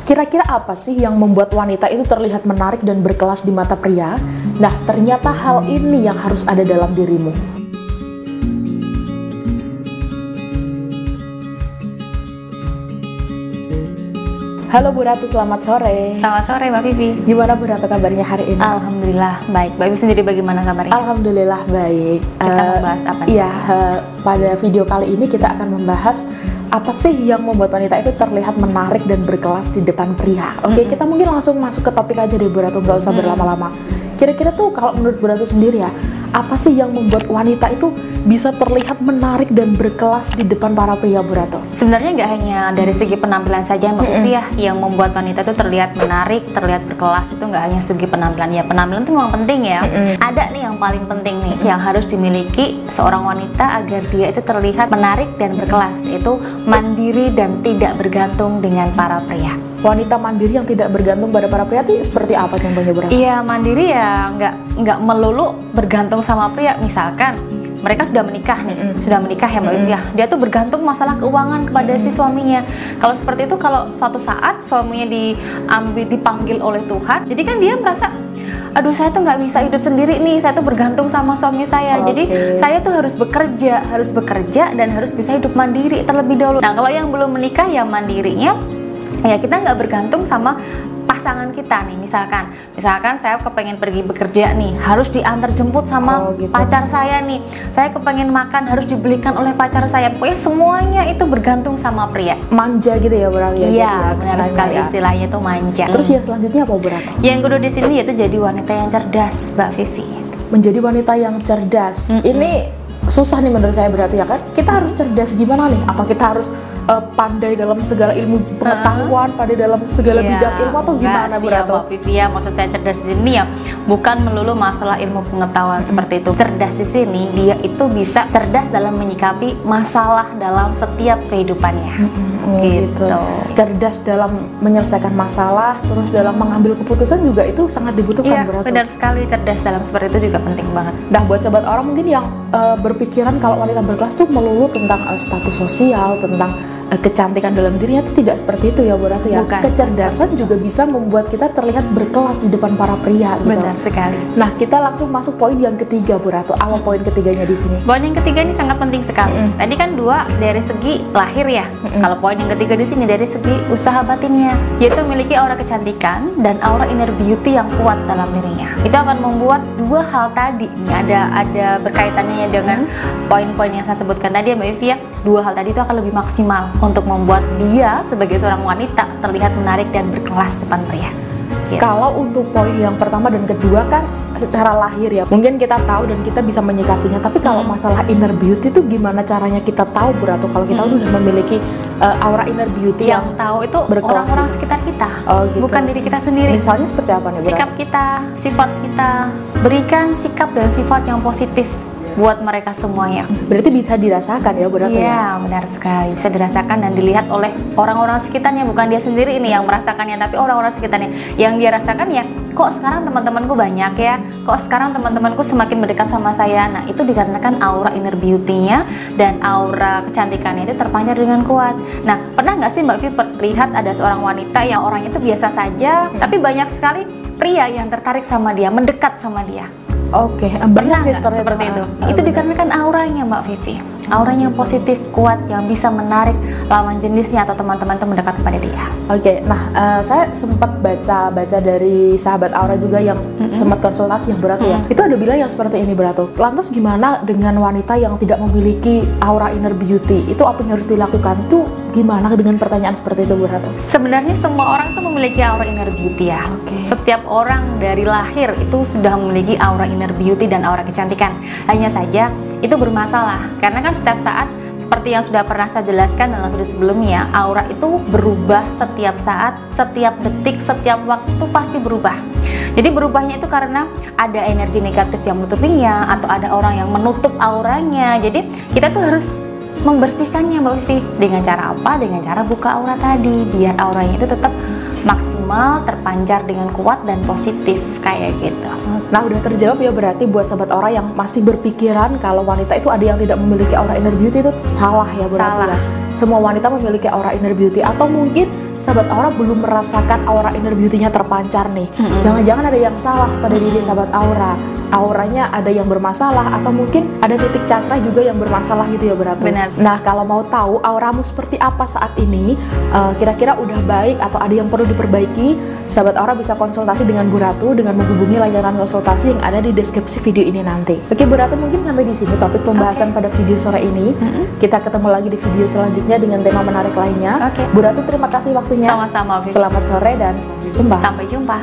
Kira-kira apa sih yang membuat wanita itu terlihat menarik dan berkelas di mata pria? Nah, ternyata hal ini yang harus ada dalam dirimu. Halo Bu Ratu, selamat sore. Selamat sore Mbak Vivi. Gimana Bu Ratu kabarnya hari ini? Alhamdulillah baik. Mbak Vivi sendiri bagaimana kabarnya? Alhamdulillah baik. Kita membahas apa nih? Iya, pada video kali ini kita akan membahas apa sih yang membuat wanita itu terlihat menarik dan berkelas di depan pria. Oke, kita mungkin langsung masuk ke topik aja deh Bu Ratu, nggak usah berlama-lama. Kira-kira tuh kalau menurut Bu Ratu sendiri ya, apa sih yang membuat wanita itu bisa terlihat menarik dan berkelas di depan para pria, Bu Ratu? Sebenarnya nggak hanya dari segi penampilan saja Mbak Vivi ya, yang membuat wanita itu terlihat menarik, terlihat berkelas itu nggak hanya segi penampilan ya. Penampilan itu memang penting ya. Ada nih yang paling penting nih, yang harus dimiliki seorang wanita agar dia itu terlihat menarik dan berkelas, yaitu mandiri dan tidak bergantung dengan para pria. Wanita mandiri yang tidak bergantung pada para pria itu seperti apa contohnya, Bu Ratu? Iya, mandiri ya nggak melulu bergantung sama pria. Misalkan mereka sudah menikah nih, sudah menikah ya Mbak Vivi ya. Dia tuh bergantung masalah keuangan kepada si suaminya. Kalau seperti itu, kalau suatu saat suaminya dipanggil oleh Tuhan, jadi kan dia merasa, aduh saya tuh nggak bisa hidup sendiri nih, saya tuh bergantung sama suami saya. Jadi saya tuh harus bekerja dan harus bisa hidup mandiri terlebih dahulu. Nah kalau yang belum menikah ya mandirinya, ya kita nggak bergantung sama pasangan kita nih. Misalkan saya kepengen pergi bekerja nih, harus diantar jemput sama pacar saya nih. Saya kepengen makan, harus dibelikan oleh pacar saya. Pokoknya semuanya itu bergantung sama pria. Manja gitu ya, Bu Ratu? Iya, benar sekali ya. Istilahnya itu manja. Terus yang selanjutnya apa, Bu Ratu? Yang kedua di sini yaitu jadi wanita yang cerdas, Mbak Vivi. Menjadi wanita yang cerdas. Ini susah nih menurut saya, berarti ya kan? Kita harus cerdas gimana nih? Apa kita harus pandai dalam segala ilmu pengetahuan, pandai dalam segala bidang ilmu, atau gimana, Bu Ratu? Mbak Vivi ya, maksud saya cerdas di sini ya bukan melulu masalah ilmu pengetahuan seperti itu. Cerdas di sini dia itu bisa cerdas dalam menyikapi masalah dalam setiap kehidupannya. Gitu. Cerdas dalam menyelesaikan masalah, terus dalam mengambil keputusan juga itu sangat dibutuhkan, Bu Ratu. Benar sekali, cerdas dalam seperti itu juga penting banget. Nah, buat sahabat orang mungkin yang berpikiran kalau wanita berkelas tuh melulu tentang status sosial, tentang kecantikan dalam dirinya, itu tidak seperti itu ya, Bu Ratu ya. Bukan. Kecerdasan juga bisa membuat kita terlihat berkelas di depan para pria gitu. Benar sekali. Nah, kita langsung masuk poin yang ketiga, Bu Ratu. Apa poin ketiganya di sini? Poin yang ketiga ini sangat penting sekali. Tadi kan dua dari segi lahir ya. Kalau poin yang ketiga di sini dari segi usaha batinnya, yaitu memiliki aura kecantikan dan aura inner beauty yang kuat dalam dirinya. Itu akan membuat dua hal tadi ini ada berkaitannya dengan poin-poin yang saya sebutkan tadi ya Mbak Vivi ya. Dua hal tadi itu akan lebih maksimal untuk membuat dia sebagai seorang wanita terlihat menarik dan berkelas depan pria. Gitu. Kalau untuk poin yang pertama dan kedua kan secara lahir ya, mungkin kita tahu dan kita bisa menyikapinya. Tapi kalau masalah inner beauty itu gimana caranya kita tahu, Bu Ratu, kalau kita udah memiliki aura inner beauty yang tahu itu orang-orang sekitar kita, bukan diri kita sendiri. Misalnya seperti apa nih, Bu Ratu? Sikap kita, sifat kita, berikan sikap dan sifat yang positif buat mereka semuanya. Berarti bisa dirasakan ya, Bu Ratu? Iya, benar sekali. Bisa dirasakan dan dilihat oleh orang-orang sekitarnya, bukan dia sendiri ini yang merasakannya, tapi orang-orang sekitarnya. Yang dia rasakan ya, kok sekarang teman-temanku banyak ya, kok sekarang teman-temanku semakin mendekat sama saya. Nah, itu dikarenakan aura inner beauty-nya dan aura kecantikannya itu terpancar dengan kuat. Nah, pernah nggak sih Mbak Vivi lihat ada seorang wanita yang orangnya itu biasa saja, tapi banyak sekali pria yang tertarik sama dia, mendekat sama dia? Oke, banyak sih seperti itu. Itu dikarenakan auranya Mbak Vivi. Auranya positif, kuat, yang bisa menarik lawan jenisnya atau teman-teman itu mendekat kepada dia. Oke, nah saya sempat baca dari sahabat aura juga yang sempat konsultasi yang berat ya. Itu ada bilang yang seperti ini, berat. Lantas gimana dengan wanita yang tidak memiliki aura inner beauty? Itu apa yang harus dilakukan? Tuh gimana dengan pertanyaan seperti itu, Bu Ratu? Sebenarnya semua orang tuh memiliki aura inner beauty ya. Setiap orang dari lahir itu sudah memiliki aura inner beauty dan aura kecantikan. Hanya saja itu bermasalah karena kan setiap saat, seperti yang sudah pernah saya jelaskan dalam video sebelumnya, aura itu berubah setiap saat, setiap detik, setiap waktu itu pasti berubah. Jadi berubahnya itu karena ada energi negatif yang menutupinya, atau ada orang yang menutup auranya. Jadi kita tuh harus membersihkannya, Mbak Vivi. Dengan cara apa? Dengan cara buka aura tadi, biar auranya itu tetap maksimal, terpancar dengan kuat dan positif kayak gitu. Nah, udah terjawab ya, berarti buat sahabat aura yang masih berpikiran kalau wanita itu ada yang tidak memiliki aura inner beauty, itu salah ya, berarti ya. Semua wanita memiliki aura inner beauty, atau mungkin sahabat aura belum merasakan aura inner beauty-nya terpancar nih. Jangan-jangan ada yang salah pada diri sahabat aura. Auranya ada yang bermasalah atau mungkin ada titik cakra juga yang bermasalah gitu ya Bu Ratu. Benar. Nah, kalau mau tahu auramu seperti apa saat ini, kira-kira udah baik atau ada yang perlu diperbaiki, sahabat aura bisa konsultasi dengan Bu Ratu dengan menghubungi layanan konsultasi yang ada di deskripsi video ini nanti. Oke Bu Ratu, mungkin sampai di sini topik pembahasan pada video sore ini. Kita ketemu lagi di video selanjutnya dengan tema menarik lainnya. Bu Ratu, terima kasih waktunya. Sama-sama. Selamat sore dan sampai jumpa. Sampai jumpa.